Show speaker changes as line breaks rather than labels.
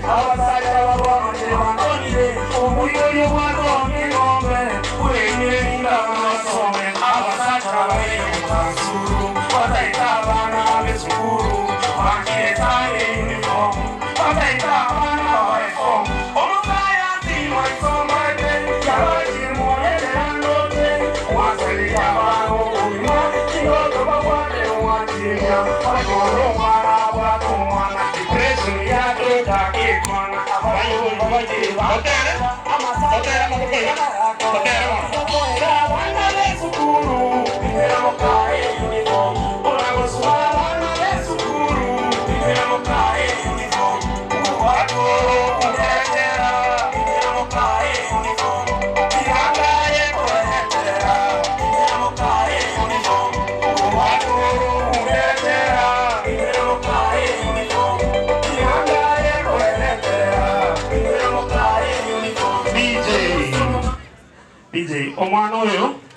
abasajja babonye banonye omuliro bwatone ngombe kulenyerinda amasome abasajja babeyokansulu bataita abaana b'esukulu bakireta uniform bataita abaana baefomu omusayansi mwaisomade yabakimuoneterandote waselikabano obulima kiroto babwane wantinya bajola omwana bwako omwana depression yadotakekwana abayiwe babagire batere abaana b'esukulu biramukaye uniform olagosula abaana b'esukulu biramukaye uniform watoro kuletera biramukaye uniform birangaye kuletera biramukaye uniform watoro kuletera biramukaye uniform birangaye kuletera biramukaye uniform DJ omwana oyo